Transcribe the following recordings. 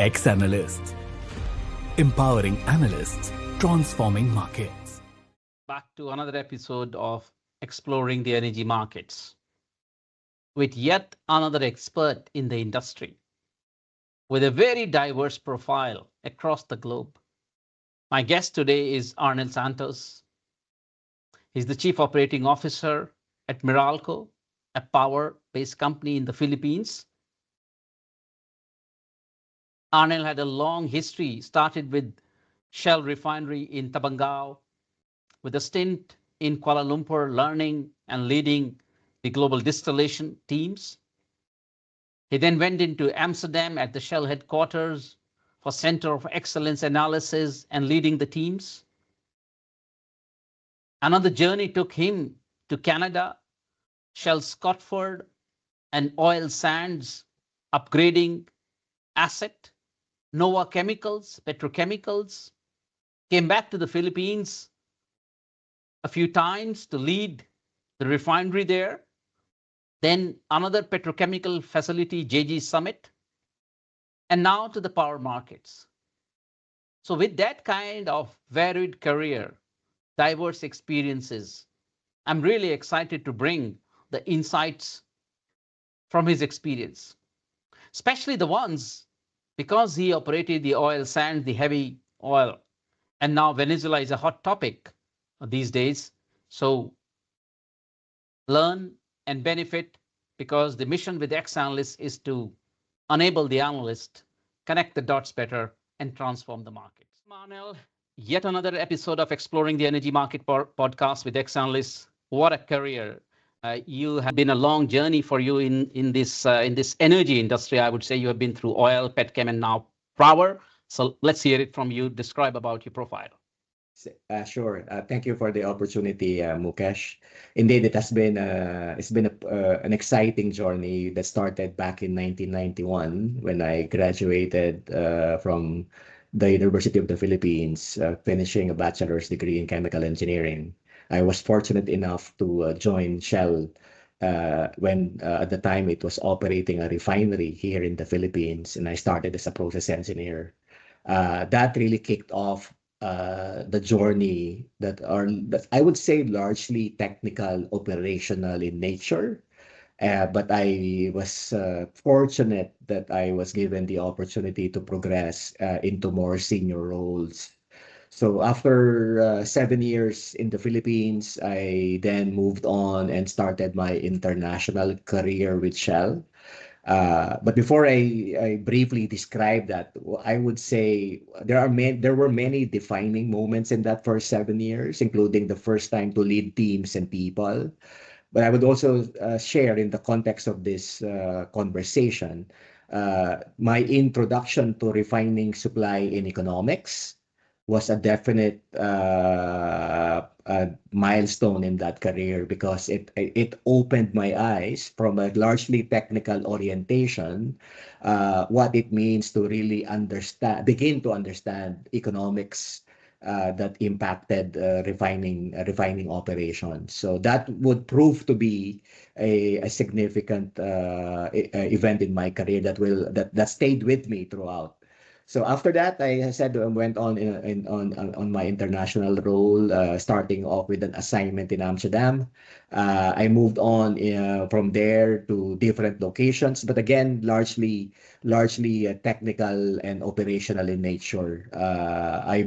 XAnalysts. Empowering analysts, transforming markets. Back to another episode of Exploring the Energy Markets with yet another expert in the industry with a very diverse profile across the globe. My guest today is Arnel Santos. He's the Chief Operating Officer at Meralco, a power-based company in the Philippines. Arnel had a long history, started with Shell Refinery in Tabangao, with a stint in Kuala Lumpur learning and leading the global distillation teams. He then went into Amsterdam at the Shell headquarters for Center of Excellence Analysis and leading the teams. Another journey took him to Canada, Shell Scotford, and oil sands upgrading asset, Nova Chemicals, petrochemicals, came back to the Philippines a few times to lead the refinery there. Then another petrochemical facility, JG Summit, and now to the power markets. So with that kind of varied career, diverse experiences, I'm really excited to bring the insights from his experience, especially the ones because he operated the oil sands, the heavy oil, and now Venezuela is a hot topic these days. So learn and benefit, because the mission with XAnalysts is to enable the analyst, connect the dots better, and transform the markets. Arnel, yet another episode of Exploring the Energy Market podcast with XAnalysts. What a career. You have been a long journey for you in this energy industry. I would say you have been through oil, petchem, and now power. So let's hear it from you. Describe about your profile. Sure. Thank you for the opportunity, Mukesh. Indeed, it has been an exciting journey that started back in 1991 when I graduated from the University of the Philippines, finishing a bachelor's degree in chemical engineering. I was fortunate enough to join Shell when at the time it was operating a refinery here in the Philippines, and I started as a process engineer. That really kicked off the journey that I would say largely technical, operational in nature. But I was fortunate that I was given the opportunity to progress into more senior roles. So after 7 years in the Philippines, I then moved on and started my international career with Shell. But before I briefly describe that, I would say there were many defining moments in that first 7 years, including the first time to lead teams and people. But I would also share in the context of this conversation my introduction to refining supply in economics was a definite milestone in that career, because it opened my eyes from a largely technical orientation, what it means to really begin to understand economics that impacted refining operations. So that would prove to be a significant event in my career that stayed with me throughout. So after that, I said went on on my international role, starting off with an assignment in Amsterdam. I moved on from there to different locations, but again, largely technical and operational in nature. I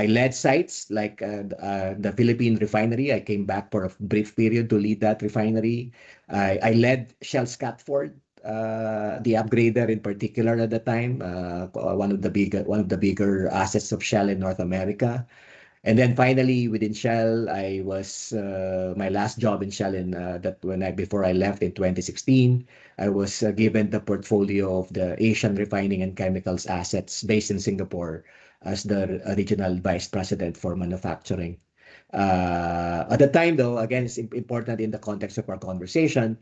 led sites like the Philippine refinery. I came back for a brief period to lead that refinery. I led Shell Scotford, the upgrader in particular at the time, one of the bigger assets of Shell in North America. And then finally within Shell, I was my last job in Shell before I left in 2016, I was given the portfolio of the Asian refining and chemicals assets based in Singapore as the regional vice president for manufacturing. At the time, though, again, it's important in the context of our conversation,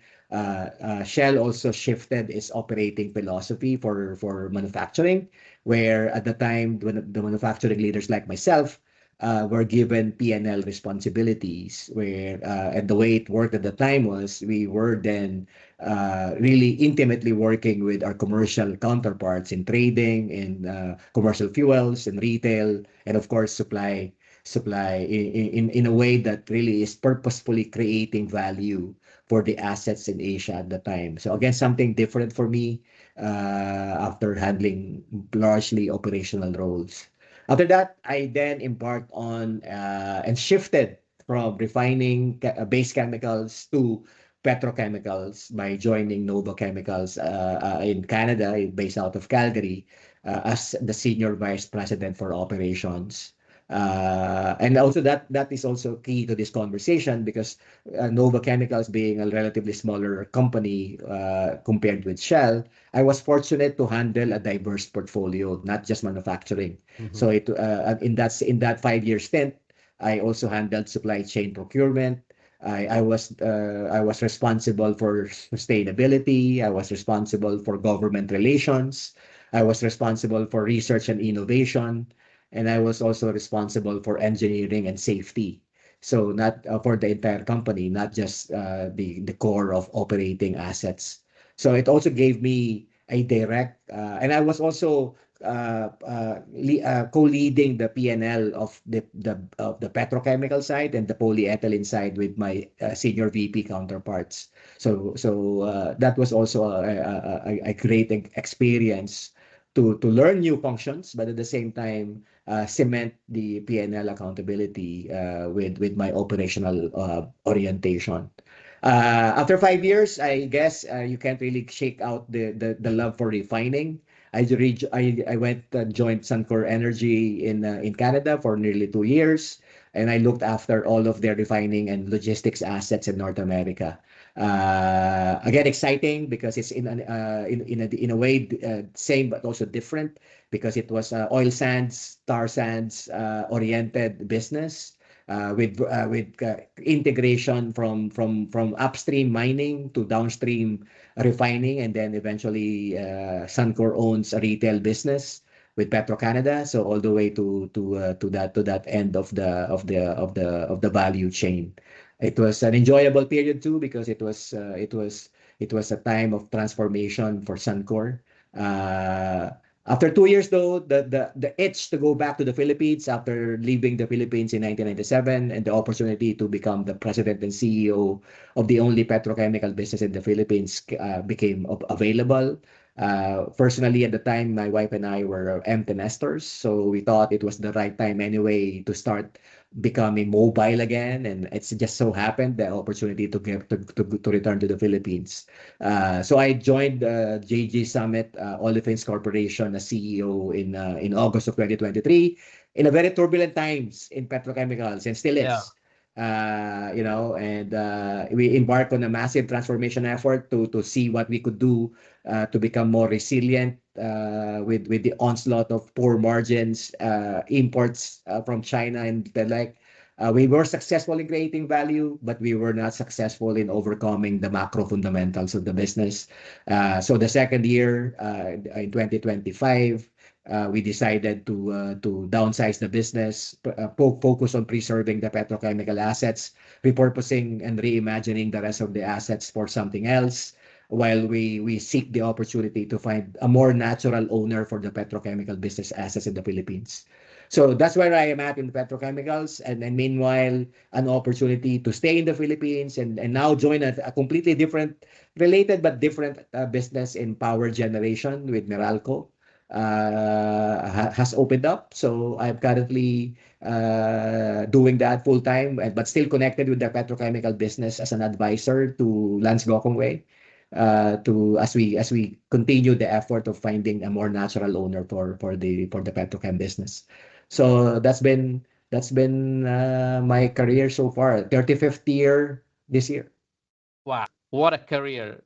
Shell also shifted its operating philosophy for manufacturing, where at the time, when the manufacturing leaders like myself were given P&L responsibilities, and the way it worked at the time was we were then really intimately working with our commercial counterparts in trading, in commercial fuels, and retail, and of course supply in a way that really is purposefully creating value for the assets in Asia at the time. So again, something different for me after handling largely operational roles. After that, I then embarked on and shifted from refining base chemicals to petrochemicals by joining Nova Chemicals in Canada, based out of Calgary, as the senior vice president for operations. And also that is also key to this conversation because Nova Chemicals being a relatively smaller company compared with Shell, I was fortunate to handle a diverse portfolio, not just manufacturing. So in that 5-year stint, I also handled supply chain procurement. I was responsible for sustainability. I was responsible for government relations. I was responsible for research and innovation, and I was also responsible for engineering and safety. So not for the entire company, not just the core of operating assets. So it also gave me a direct, and I was also co-leading the P&L of the petrochemical side and the polyethylene side with my senior VP counterparts. So that was also a great experience to learn new functions, but at the same time cement the P&L accountability with my operational orientation. After 5 years, I guess you can't really shake out the love for refining. I went and joined Suncor Energy in Canada for nearly 2 years, and I looked after all of their refining and logistics assets in North America. Again, exciting because it's in a way same but also different because it was oil sands, tar sands oriented business with integration from upstream mining to downstream refining, and then eventually Suncor owns a retail business with Petro-Canada, so all the way to that end of the value chain. It was an enjoyable period too because it was a time of transformation for Suncor. After 2 years though, the itch to go back to the Philippines after leaving the Philippines in 1997 and the opportunity to become the president and CEO of the only petrochemical business in the Philippines became available. Personally, at the time, my wife and I were empty nesters, so we thought it was the right time anyway to start becoming mobile again, and it's just so happened the opportunity to return to the Philippines. So I joined JG Summit Olefins Corporation as CEO in August of 2023 in a very turbulent times in petrochemicals and still is. And we embarked on a massive transformation effort to see what we could do to become more resilient with the onslaught of poor margins, imports from China and the like. We were successful in creating value, but we were not successful in overcoming the macro fundamentals of the business. So the second year, in 2025, we decided to downsize the business, focus on preserving the petrochemical assets, repurposing and reimagining the rest of the assets for something else, while we seek the opportunity to find a more natural owner for the petrochemical business assets in the Philippines. So that's where I am at in petrochemicals, and meanwhile, an opportunity to stay in the Philippines and now join a completely different, related but different business in power generation with Meralco. Has opened up. So I'm currently doing that full time, but still connected with the petrochemical business as an advisor to Lance Gokongwei, to as we continue the effort of finding a more natural owner for the petrochem business. So that's been my career so far. 35th year this year. Wow, what a career.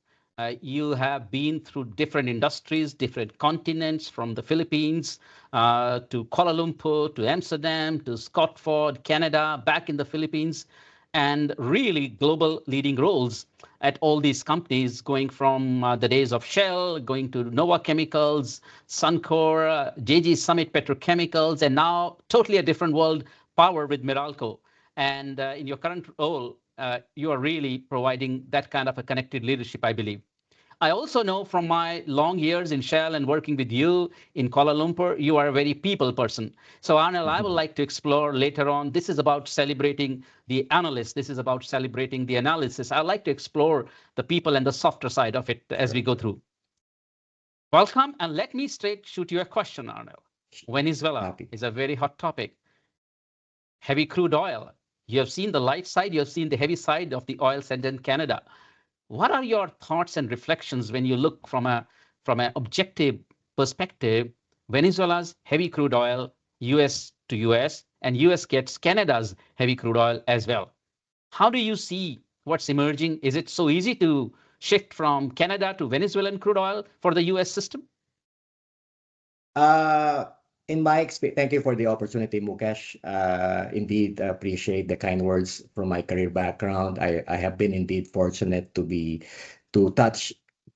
You have been through different industries, different continents, from the Philippines to Kuala Lumpur, to Amsterdam, to Scotford, Canada, back in the Philippines, and really global leading roles at all these companies, going from the days of Shell, going to Nova Chemicals, Suncor, JG Summit Petrochemicals, and now totally a different world, power with Meralco. And in your current role, you are really providing that kind of a connected leadership, I believe. I also know from my long years in Shell and working with you in Kuala Lumpur, you are a very people person. So Arnel, I would like to explore later on. This is about celebrating the analyst. This is about celebrating the analysis. I'd like to explore the people and the softer side of it as we go through. Welcome, and let me straight shoot you a question, Arnel. Venezuela is a very hot topic. Heavy crude oil. You have seen the light side, you have seen the heavy side of the oil sands in Canada. What are your thoughts and reflections when you look from an objective perspective? Venezuela's heavy crude oil, US to US, and US gets Canada's heavy crude oil as well. How do you see what's emerging? Is it so easy to shift from Canada to Venezuelan crude oil for the US system? In my experience, thank you for the opportunity, Mukesh. Indeed, appreciate the kind words from my career background. I have been indeed fortunate to touch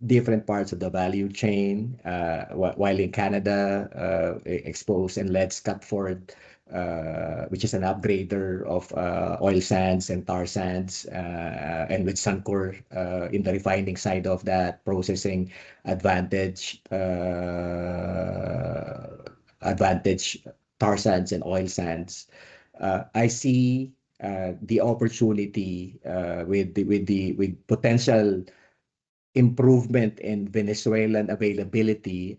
different parts of the value chain. While in Canada, exposed and led Scotford, which is an upgrader of oil sands and tar sands, and with Suncor in the refining side of that, processing advantage tar sands and oil sands. I see the opportunity with potential improvement in Venezuelan availability.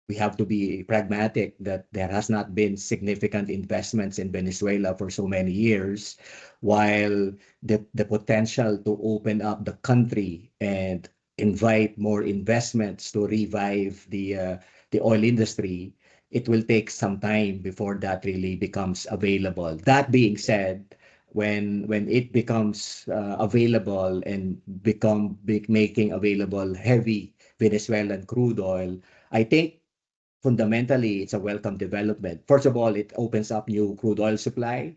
We have to be pragmatic that there has not been significant investments in Venezuela for so many years, while the potential to open up the country and invite more investments to revive the oil industry, it will take some time before that really becomes available. That being said, when it becomes available and making available heavy Venezuelan crude oil, I think fundamentally it's a welcome development. First of all, it opens up new crude oil supply.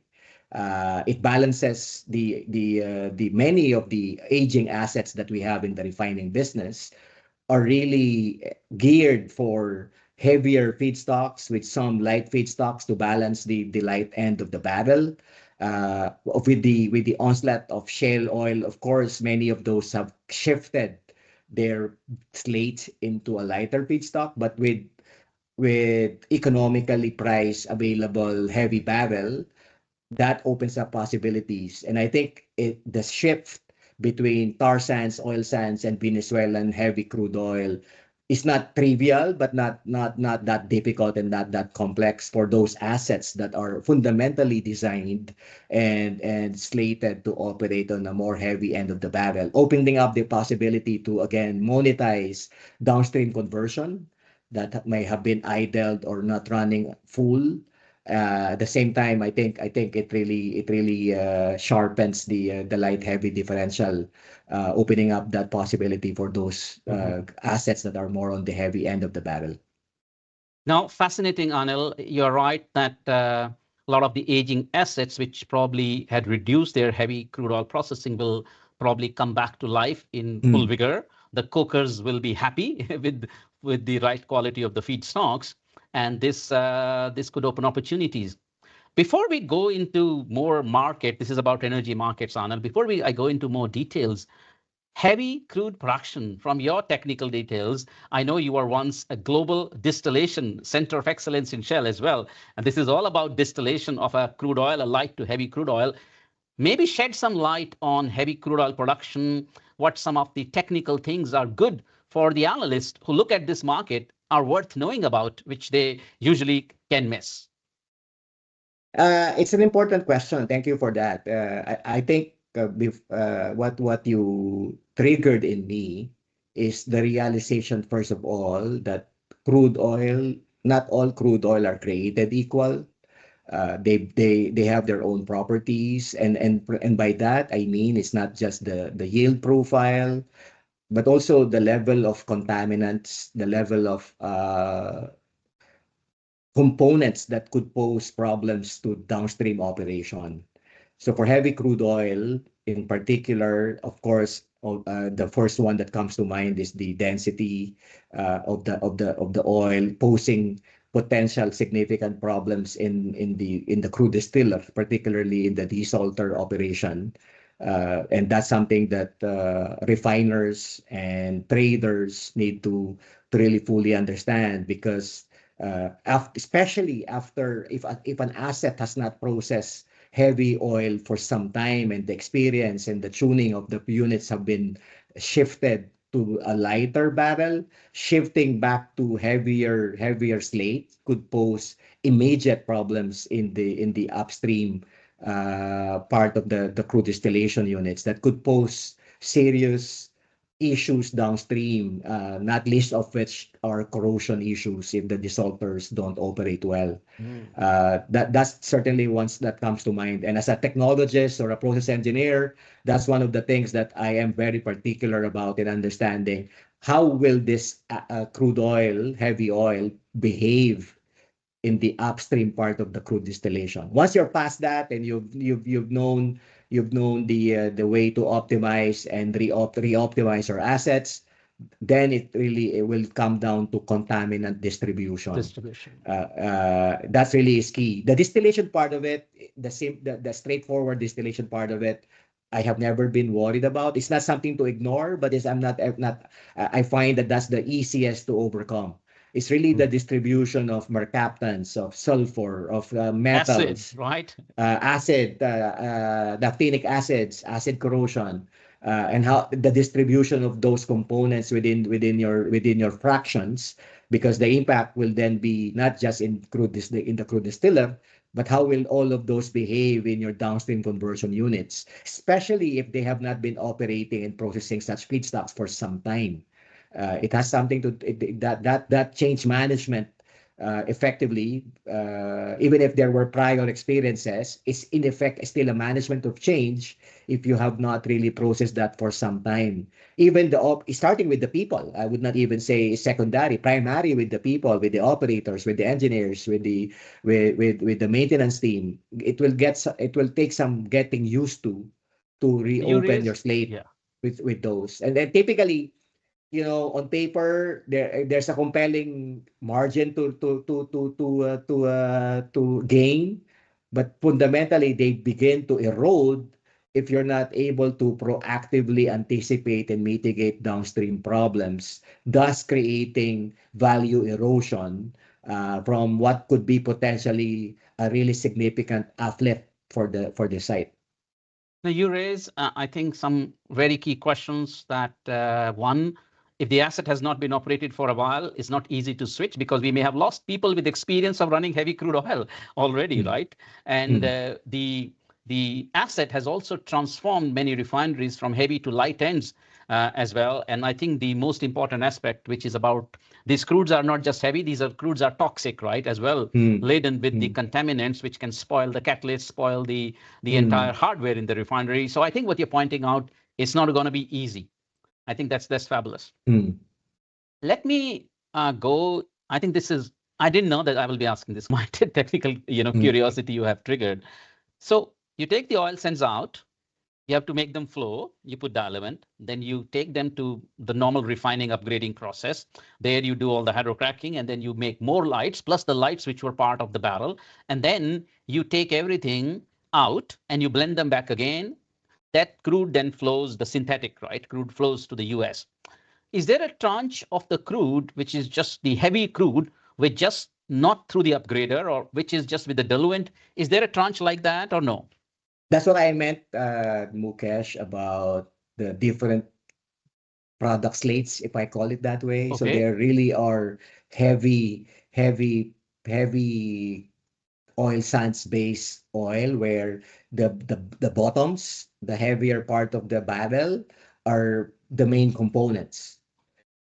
It balances the many of the aging assets that we have in the refining business are really geared for heavier feedstocks with some light feedstocks to balance the light end of the barrel. With the onslaught of shale oil, of course, many of those have shifted their slate into a lighter feedstock, but with economically priced available heavy barrel, that opens up possibilities. And I think the shift between tar sands, oil sands, and Venezuelan heavy crude oil is not trivial, but not that difficult and not that complex for those assets that are fundamentally designed and slated to operate on a more heavy end of the barrel, opening up the possibility to again monetize downstream conversion that may have been idled or not running full. At the same time, I think it really sharpens the light heavy differential, opening up that possibility for those assets that are more on the heavy end of the barrel. Now, fascinating, Arnel. You're right that a lot of the aging assets, which probably had reduced their heavy crude oil processing, will probably come back to life in full vigor. The cokers will be happy with the right quality of the feedstocks, and this could open opportunities. Before we go into more market, this is about energy markets, Arnel. Before I go into more details, heavy crude production, from your technical details, I know you were once a global distillation center of excellence in Shell as well. And this is all about distillation of a crude oil, a light to heavy crude oil. Maybe shed some light on heavy crude oil production, what some of the technical things are good for the analysts who look at this market are worth knowing about, which they usually can miss. It's an important question. Thank you for that. I think what you triggered in me is the realization, first of all, that crude oil, not all crude oil are created equal. They have their own properties, and by that I mean it's not just the yield profile, but also the level of contaminants, the level of components that could pose problems to downstream operation. So for heavy crude oil in particular, of course, the first one that comes to mind is the density of the oil, posing potential significant problems in the crude distiller, particularly in the desalter operation. And that's something that refiners and traders need to really fully understand, because especially after, if an asset has not processed heavy oil for some time, and the experience and the tuning of the units have been shifted to a lighter barrel, shifting back to heavier slate could pose immediate problems in the upstream part of the crude distillation units, that could pose serious issues downstream, not least of which are corrosion issues if the desalters don't operate well. That's certainly ones that comes to mind. And as a technologist or a process engineer, that's one of the things that I am very particular about in understanding how will this crude oil, heavy oil, behave in the upstream part of the crude distillation. Once you're past that, and you've known the way to optimize and reoptimize your assets, then it will come down to contaminant distribution. That's really is key. The distillation part of it, the straightforward distillation part of it, I have never been worried about. It's not something to ignore, but I find that that's the easiest to overcome. It's really the distribution of mercaptans, of sulfur, of metals, acid, right? Naphthenic acids, acid corrosion, and how the distribution of those components within your fractions, because the impact will then be not just in the crude distiller, but how will all of those behave in your downstream conversion units, especially if they have not been operating and processing such feedstocks for some time. It has something to that change management effectively, even if there were prior experiences, it's in effect still a management of change if you have not really processed that for some time. Even starting with the people, I would not even say secondary, primary, with the people, with the operators, with the engineers, with the maintenance team. It will take some getting used to reopen your slate with those. And then typically, on paper, there's a compelling margin to gain, but fundamentally they begin to erode if you're not able to proactively anticipate and mitigate downstream problems, thus creating value erosion from what could be potentially a really significant uplift for the site. Now you raise, I think, some very key questions. That one, if the asset has not been operated for a while, it's not easy to switch, because we may have lost people with experience of running heavy crude oil already, right? And the asset has also transformed many refineries from heavy to light ends as well. And I think the most important aspect, which is about these crudes are not just heavy, these crudes are toxic, right, as well, laden with the contaminants, which can spoil the catalyst, spoil the entire hardware in the refinery. So I think what you're pointing out, it's not going to be easy. I think that's fabulous. Let me go. I think I didn't know that I will be asking this. My technical curiosity you have triggered. So you take the oil sands out, you have to make them flow, you put diluent, then you take them to the normal refining upgrading process. There you do all the hydrocracking, and then you make more lights, plus the lights which were part of the barrel. And then you take everything out and you blend them back again. That crude then flows, the synthetic, right? Crude flows to the US. Is there a tranche of the crude, which is just the heavy crude, which just not through the upgrader, or which is just with the diluent? Is there a tranche like that or no? That's what I meant, Mukesh, about the different product slates, if I call it that way. Okay. So there really are heavy oil sands based oil, where the bottoms, the heavier part of the barrel, are the main components.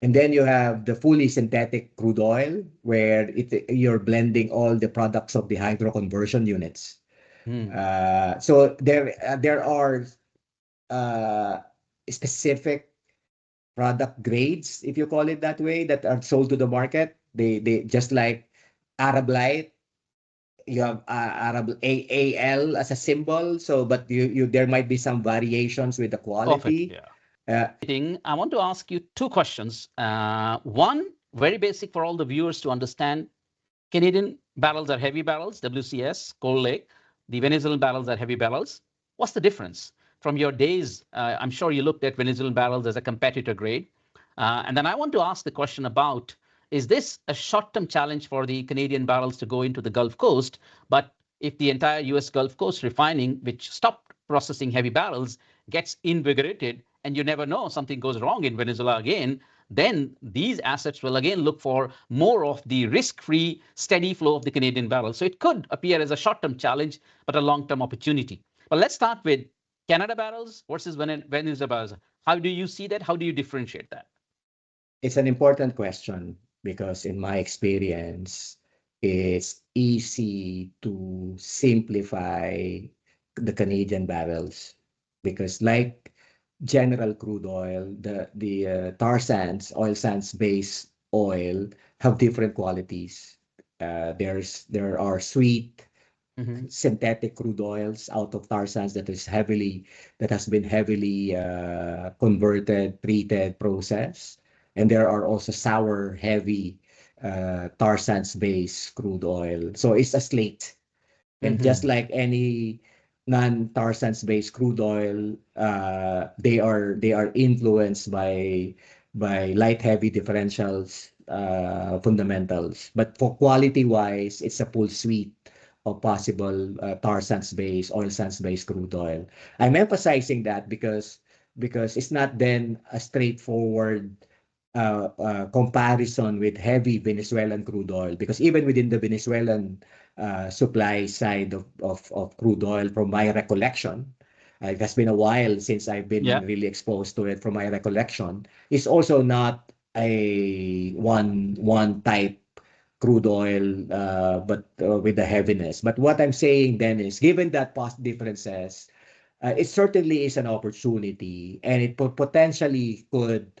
And then you have the fully synthetic crude oil, where you're blending all the products of the hydroconversion units. So there are specific product grades, if you call it that way, that are sold to the market. They just like Arab Light, you have Arab AL as a symbol. So, but there might be some variations with the quality. Perfect, yeah. I want to ask you two questions. One, very basic for all the viewers to understand. Canadian barrels are heavy barrels, WCS, Cold Lake. The Venezuelan barrels are heavy barrels. What's the difference? from your days. I'm sure you looked at Venezuelan barrels as a competitor grade. And then I want to ask the question about, is this a short-term challenge for the Canadian barrels to go into the Gulf Coast? But if the entire US Gulf Coast refining, which stopped processing heavy barrels, gets invigorated, and you never know, something goes wrong in Venezuela again, then these assets will again look for more of the risk-free, steady flow of the Canadian barrel. So it could appear as a short-term challenge, but a long-term opportunity. But let's start with Canada barrels versus Venezuela barrels. How do you see that? How do you differentiate that? It's an important question because in my experience, it's easy to simplify the Canadian barrels because like general crude oil, the tar sands, oil sands based oil have different qualities. There are sweet synthetic crude oils out of tar sands that has been heavily converted, treated, processed, and there are also sour, heavy tar sands based crude oil. So it's a slate, and just like any non-tar sands based crude oil, they are influenced by light heavy differentials fundamentals. But for quality wise, it's a full suite of possible tar sands based, oil sands based crude oil. I'm emphasizing that because it's not then a straightforward comparison with heavy Venezuelan crude oil, because even within the Venezuelan supply side of crude oil, from my recollection, it has been a while since I've been really exposed to it. From my recollection, it's also not a one type crude oil, but with the heaviness. But what I'm saying then is, given that cost differences, it certainly is an opportunity, and it potentially could.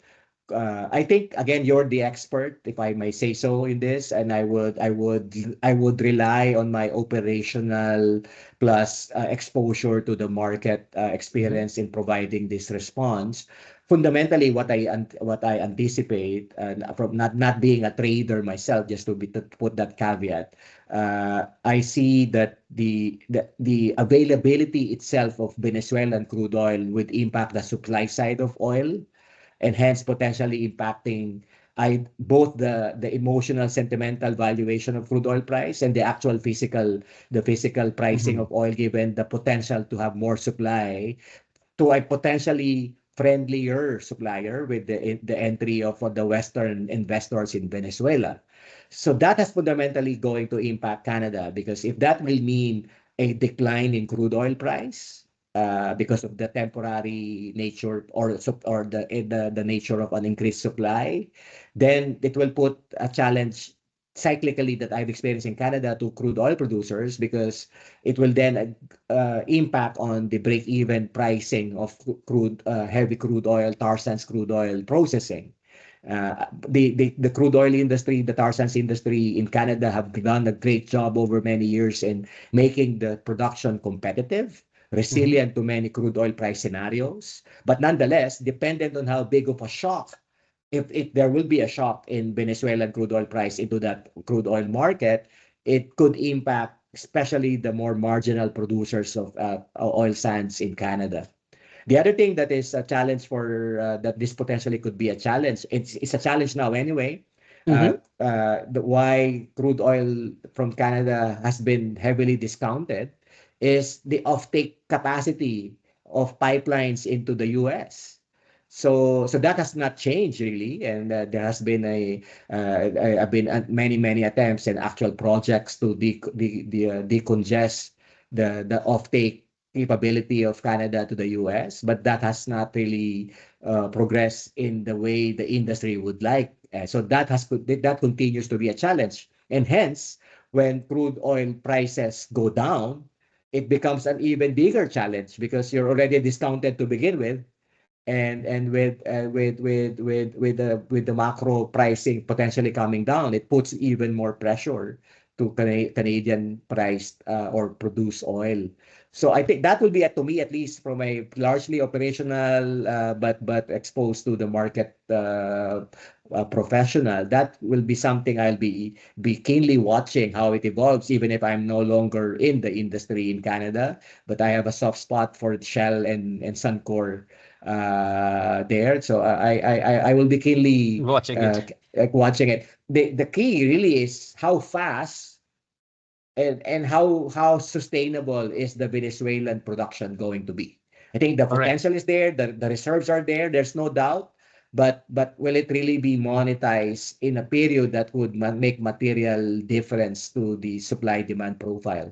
I think again, you're the expert, if I may say so, in this, and I would rely on my operational plus exposure to the market experience in providing this response. Fundamentally, what I anticipate, from not being a trader myself, just to put that caveat, I see that the availability itself of Venezuelan crude oil would impact the supply side of oil, and hence potentially impacting both the emotional, sentimental valuation of crude oil price and the physical pricing of oil, given the potential to have more supply to a potentially friendlier supplier with the entry of the Western investors in Venezuela. So that is fundamentally going to impact Canada, because if that will mean a decline in crude oil price, because of the temporary nature or the nature of an increased supply, then it will put a challenge cyclically that I've experienced in Canada to crude oil producers, because it will then impact on the break-even pricing of heavy crude oil, tar sands crude oil processing. The crude oil industry, the tar sands industry in Canada have done a great job over many years in making the production competitive, resilient to many crude oil price scenarios. But nonetheless, dependent on how big of a shock, if there will be a shock in Venezuelan crude oil price into that crude oil market, it could impact especially the more marginal producers of oil sands in Canada. The other thing that is a challenge that this potentially could be a challenge, it's a challenge now anyway, why crude oil from Canada has been heavily discounted is the offtake capacity of pipelines into the US. So that has not changed really, and there has been many attempts and actual projects to decongest the offtake capability of Canada to the US, but that has not really progressed in the way the industry would like. So that continues to be a challenge, and hence, when crude oil prices go down, it becomes an even bigger challenge, because you're already discounted to begin with, and with the macro pricing potentially coming down, it puts even more pressure to Canadian priced or produced oil. So I think that will be, to me at least, from a largely operational but exposed to the market professional, that will be something I'll be keenly watching how it evolves, even if I'm no longer in the industry in Canada. But I have a soft spot for Shell and Suncor there, so I will be keenly Watching it. watching it. The key really is how fast and how sustainable is the Venezuelan production going to be. I think the Correct. potential is there, the reserves are there, there's no doubt, but will it really be monetized in a period that would make material difference to the supply demand profile?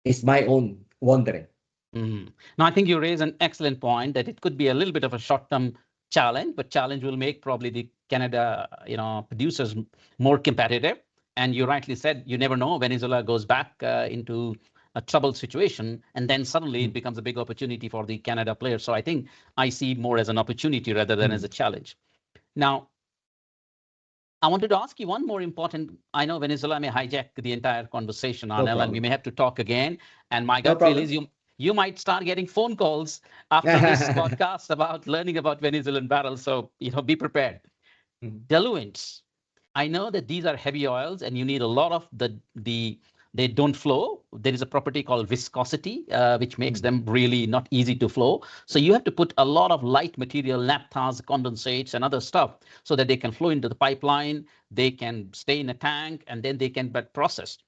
Is my own wondering. Now, I think you raise an excellent point that it could be a little bit of a short-term challenge, but challenge will make probably the Canada, producers more competitive. And you rightly said, you never know. Venezuela goes back into a troubled situation, and then suddenly it becomes a big opportunity for the Canada players. So I think I see more as an opportunity rather than as a challenge. Now, I wanted to ask you one more important. I know Venezuela may hijack the entire conversation, Arnel, and we may have to talk again. And my gut feel is you might start getting phone calls after this podcast about learning about Venezuelan barrels. So be prepared. Diluents. I know that these are heavy oils, and you need a lot of they don't flow. There is a property called viscosity, which makes them really not easy to flow. So you have to put a lot of light material, naphthas, condensates, and other stuff so that they can flow into the pipeline, they can stay in a tank, and then they can be processed.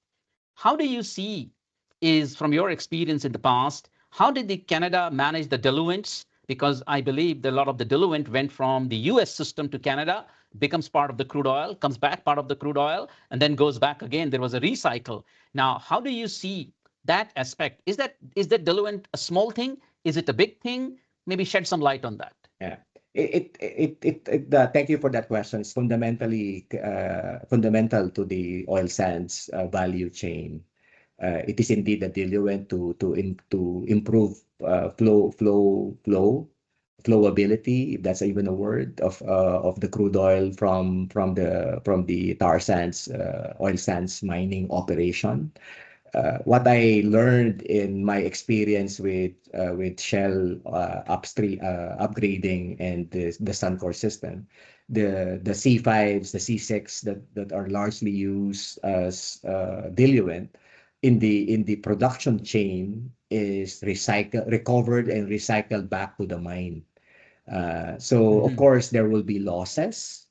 How do you see, is from your experience in the past, how did the Canada manage the diluents? Because I believe that a lot of the diluent went from the US system to Canada, becomes part of the crude oil, comes back part of the crude oil, and then goes back again. There was a recycle. Now, how do you see that aspect? Is that diluent a small thing? Is it a big thing? Maybe shed some light on that. Yeah. Thank you for that question. It's fundamentally fundamental to the oil sands value chain. It is indeed a diluent to improve flowability, if that's even a word, of the crude oil from the tar sands oil sands mining operation. What I learned in my experience with Shell upstream upgrading and the Suncor system, the C5s, the C6 that are largely used as diluent in the production chain is recovered and recycled back to the mine. So of course there will be losses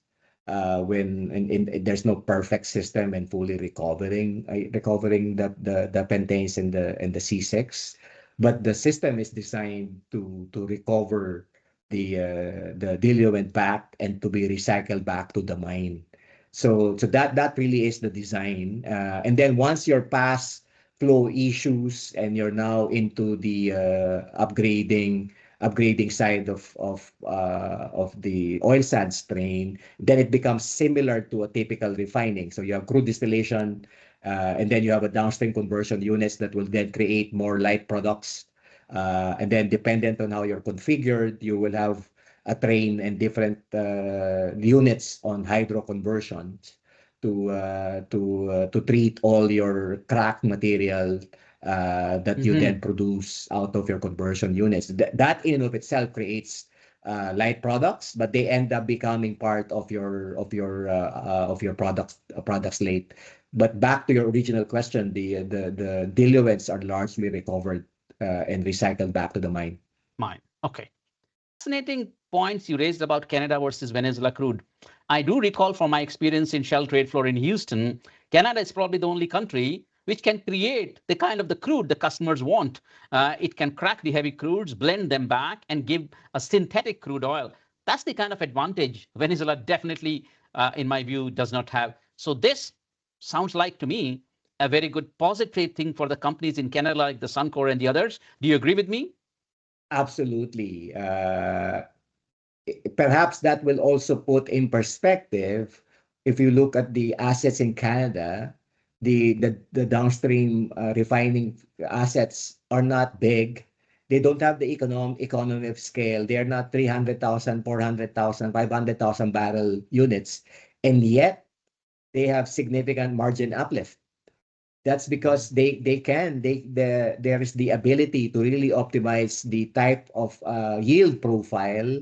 when there's no perfect system and fully recovering the pentanes and the C6, but the system is designed to recover the diluent back and to be recycled back to the mine. So that really is the design. And then once you're past flow issues and you're now into the upgrading side of the oil sands train, then it becomes similar to a typical refining. So you have crude distillation, and then you have a downstream conversion units that will then create more light products. And then dependent on how you're configured, you will have a train and different units on hydro conversions to treat all your cracked material that you then produce out of your conversion units. That in and of itself creates light products, but they end up becoming part of your product slate. But back to your original question, the diluents are largely recovered and recycled back to the mine. Okay. Fascinating points you raised about Canada versus Venezuela crude. I do recall from my experience in Shell trade floor in Houston, Canada is probably the only country which can create the kind of the crude the customers want. It can crack the heavy crudes, blend them back, and give a synthetic crude oil. That's the kind of advantage Venezuela definitely, in my view, does not have. So this sounds like to me a very good positive thing for the companies in Canada like the Suncor and the others. Do you agree with me? Absolutely. Perhaps that will also put in perspective, if you look at the assets in Canada, the downstream refining assets are not big. They don't have the economy of scale. They're not 300,000, 400,000, 500,000 barrel units, and yet they have significant margin uplift. That's because there is the ability to really optimize the type of yield profile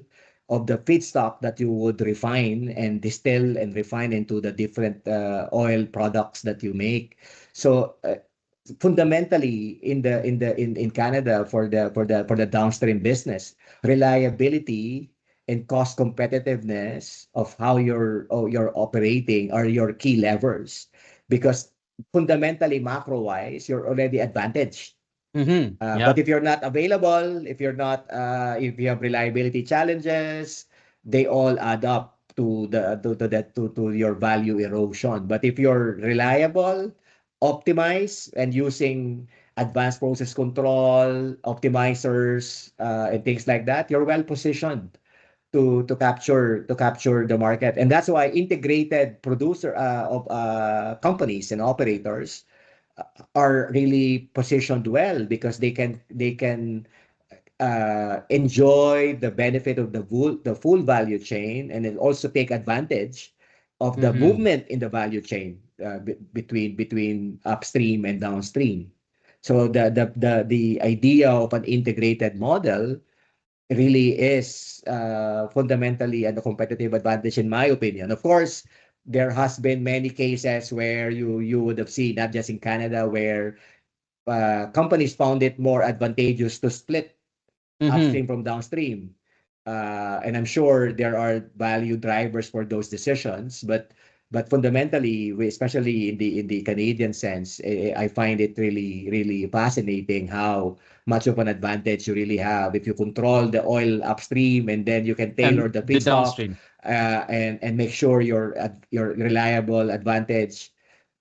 the feedstock that you would refine and distill and refine into the different oil products that you make. So fundamentally in Canada for the downstream business, reliability and cost competitiveness of how you're operating are your key levers, because fundamentally macro wise you're already advantaged. Yeah. But if you're not available, if you have reliability challenges, they all add up to your value erosion. But if you're reliable, optimize, and using advanced process control, optimizers, and things like that, you're well positioned to capture the market. And that's why integrated producer of companies and operators are really positioned well, because they can enjoy the benefit of the full value chain, and then also take advantage of the movement in the value chain between upstream and downstream. So the idea of an integrated model really is fundamentally a competitive advantage, in my opinion. Of course, there has been many cases where you would have seen, not just in Canada, where companies found it more advantageous to split upstream from downstream. And I'm sure there are value drivers for those decisions, but fundamentally, especially in the Canadian sense, I find it really fascinating how much of an advantage you really have if you control the oil upstream, and then you can tailor And the the feedstock downstream. and make sure you're reliable advantage.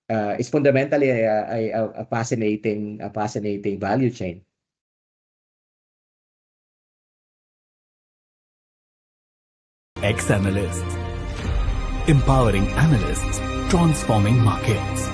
It's fundamentally a fascinating value chain. XAnalysts. Empowering analysts, transforming markets.